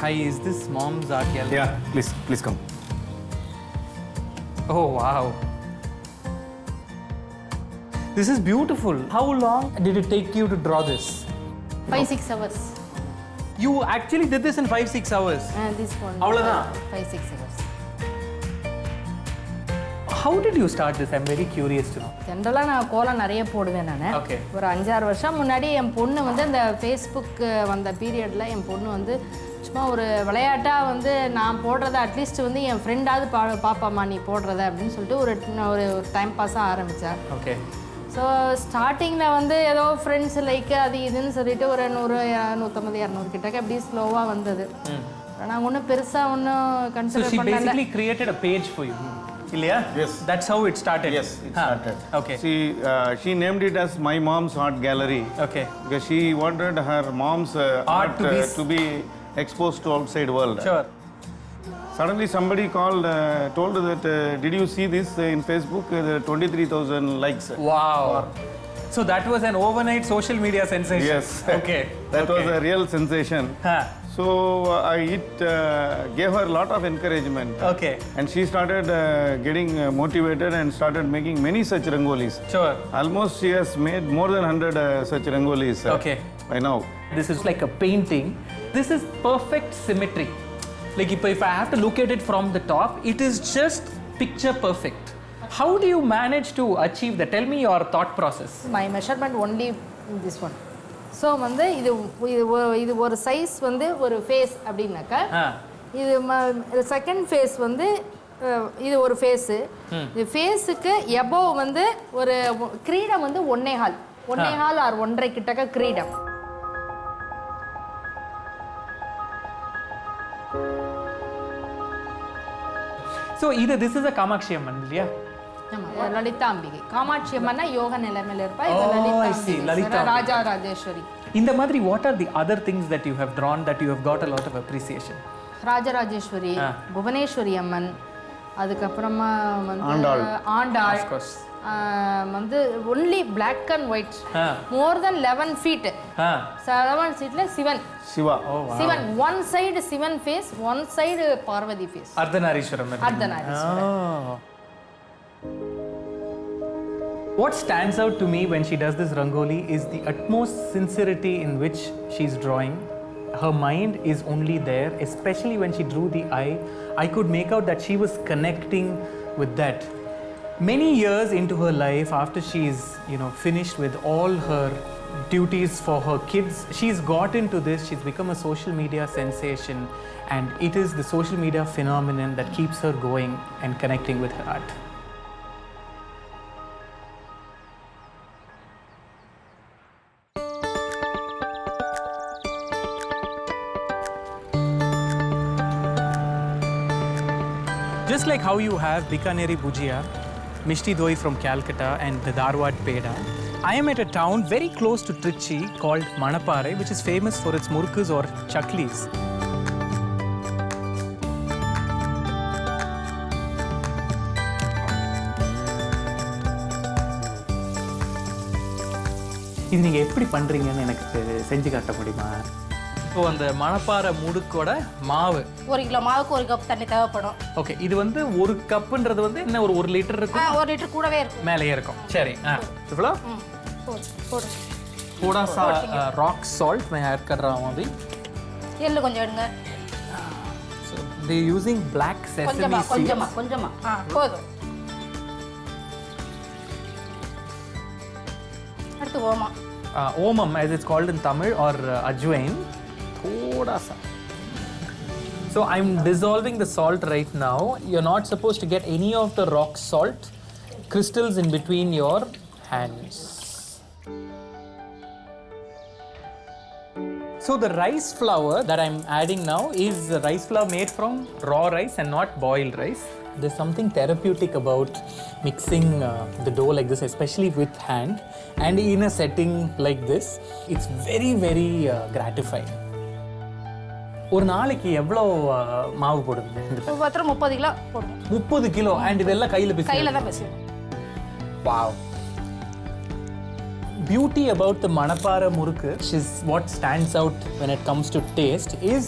Hi, is this mom's art gallery? Yeah, please come. Oh, wow. This is beautiful. How long did it take you to draw this? 5-6 hours. You actually did this in 5-6 hours? This one. Avladhaan? 5-6 hours. How did you start this? I'm very curious to know. Generally, நான் கோலம் நிறைய போடுவேன் நான். Okay. ஒரு 5-6 வருஷம் முன்னாடி என் பொண்ணு வந்து அந்த ஃபேஸ்புக் வந்த பீரியட்ல என் பொண்ணு வந்து சும்மா ஒரு விளையாட்டா வந்து நான் போடுறத அட்லீஸ்ட் வந்து என் ஃப்ரெண்டாவது பாப்பாமா நீ போடுறத அப்படின்னு சொல்லிட்டு ஒரு டைம் பாஸாக ஆரம்பித்தேன். ஓகே. ஸோ ஸ்டார்டிங்கில் வந்து ஏதோ ஃப்ரெண்ட்ஸ் லைக் அது இதுன்னு சொல்லிட்டு ஒரு 100, 150, 200 கிட்டக்க அப்படியே ஸ்லோவாக வந்தது. நான் ஒன்றும் பெருசாக ஒன்றும் கன்சிடர் பண்ணல. So she basically created a page for you. Ilya? Yes. That's how it started. Yes, it started. Okay. She named it as My Mom's Art Gallery. Okay. Because she wanted her mom's art to be exposed to outside world. Sure. Suddenly somebody called, told that, did you see this in Facebook? 23,000 likes. Wow. So that was an overnight social media sensation. Yes. Okay. That was a real sensation. Huh. So it gave her a lot of encouragement. Okay. And she started getting motivated and started making many such rangolis. Sure. Almost she has made more than 100 such rangolis Okay. by now. This is like a painting. This is perfect symmetry. Like if I have to look at it from the top, it is just picture perfect. How do you manage to achieve that? Tell me your thought process. My measurement only this one. So வந்து இது ஒரு size வந்து ஒரு face அப்படின்னாக்கா இது second phase வந்து இது ஒரு ஃபேஸு. இது ஃபேஸுக்கு எபோவ் வந்து ஒரு கிரீடம் வந்து 1.25 ஆர் 1.5 கிட்டக்க கிரீடம். So this is a Kamakshi Amman, இல்லையா? ஆமாம், லலிதாம்பிகை. காமாட்சி அம்மன்னா யோக நிலைமையில் இருப்பா. இது லலிதாம்பிகை, ராஜா ராஜேஸ்வரி. இந்த மாதிரி what are the other things that you have drawn that you have got a lot of appreciation? Rajarajeswari, Bhuvaneswari அம்மன், அதுக்கப்புறமா வந்து ஆண்டாள் வந்து only black and white, more than 11 feet. 7 feetல Sivan one side Sivan face, one side Parvathi face. Ardhanareeswarar. What stands out to me when she does this rangoli is the utmost sincerity in which she's drawing. Her mind is only there, especially when she drew the eye. I could make out that she was connecting with that. Many years into her life, after she's finished with all her duties for her kids, she's got into this. She's become a social media sensation, and it is the social media phenomenon that keeps her going and connecting with her art. Just like how you have Bikaneri Bhujia, Mishti Doi from Calcutta and the Dharwad Peda, I am at a town very close to Trichy called Manapare, which is famous for its Murukkus or Chaklis. இது நீங்க எப்படி பண்றீங்கன்னு எனக்கு செஞ்சு காட்ட முடியுமா? இப்போ அந்த மணப்பாறை முடுக்கோட மாவு 1 கிலோ மாவுக்கு 1 கப் தண்ணி தேவைப்படும். ஓகே. இது வந்து 1 கப்புன்றது வந்து என்ன ஒரு 1 லிட்டர் இருக்கும்? 1 லிட்டர் கூடவே இருக்கும். மேலேயே இருக்கும். சரி. இவ்வளோ போடு. थोड़ा सा रॉक सॉल्ट मैं ऐड कर रहा हूँ अभी. எள்ளு கொஞ்சம் எடுங்க. So they using black sesame seeds. கொஞ்சமா போதும். அடுத்து ஓமம். Omam as it's called in Tamil or ajwain. थोड़ा सा. So I'm dissolving the salt right now. You're not supposed to get any of the rock salt crystals in between your hands. So the rice flour that I'm adding now is rice flour made from raw rice and not boiled rice. There's something therapeutic about mixing the dough like this, especially with hand and in a setting like this. It's very, very gratifying. ஒரு நாளைக்கு எவ்வளோ மாவு போடுங்க? 30 kilo போடுங்க. 30 kilo. And இதெல்லாம் கையில தான் பேசுவோம். Wow. Beauty about the Manapara Murukku, which is what stands out when it comes to taste, is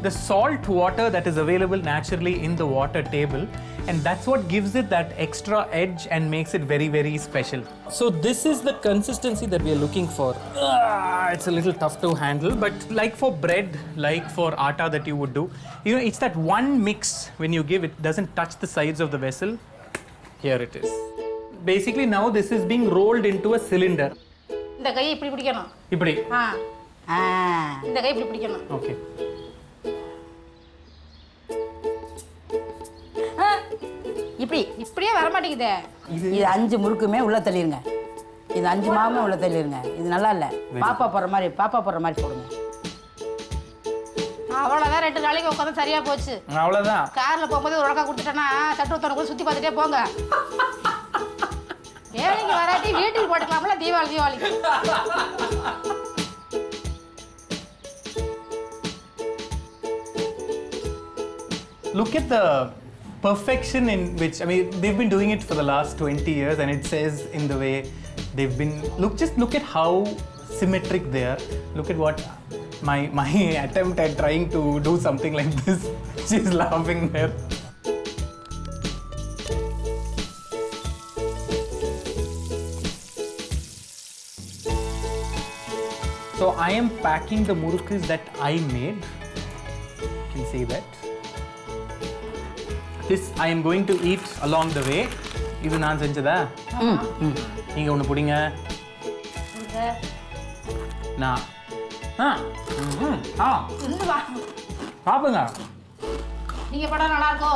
the salt water that is available naturally in the water table, and that's what gives it that extra edge and makes it very, very special. So this is the consistency that we are looking for. It's a little tough to handle, but like for bread, like for atta that you would do, you know, it's that one mix when you give it doesn't touch the sides of the vessel. Here it is. Basically now this is being rolled into a cylinder. இந்த கையை இப்படி பிடிக்கணும். இப்படி. இந்த கை இப்படி பிடிக்கணும். Okay. இப்படியே வர மாட்டேங்குதே. இது 5 முறுக்குமே உள்ள தள்ளிருங்க. இது 5 மாவுமே உள்ள தள்ளிருங்க. இது நல்லா இல்ல. பாப்பா போற மாதிரி போடுங்க. அவ்வளவுதான் 2 நாளைக்கு உட்காந்து சரியா போச்சு. அவ்வளவுதான். கார்ல போகும்போது ஒரு உலக்கா கொடுத்துட்டேன்னா தட்டுவத்தனை கூட சுத்தி பார்த்துட்டே போங்க. வேலைக்கு வராட்டி வீட்டுக்கு போட்டுக்கலாம்ல Deepavali. Look at the perfection in which, I mean, they've been doing it for the last 20 years, and it says in the way they've been, look at how symmetric they are. Look at what my attempt at trying to do something like this. She's laughing there. So I am packing the murukkus that I made. You can see that. This I am going to eat along the way. இது நான் செஞ்சதா? நீங்க ஒன்னு புடிங்க. நான். இருந்து வா. சாப்பிடுங்க. நீங்க படம் நல்லா இருக்கோ?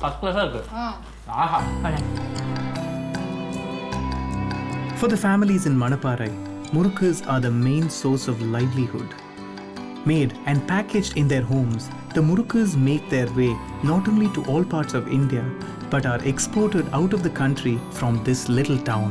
ஃபர்ஸ்ட் கிளாஸா இருக்கு. ஆஹா. For the families in Manapparai, murukkus are the main source of livelihood. Made and packaged in their homes, the murukkus make their way not only to all parts of India, but are exported out of the country from this little town.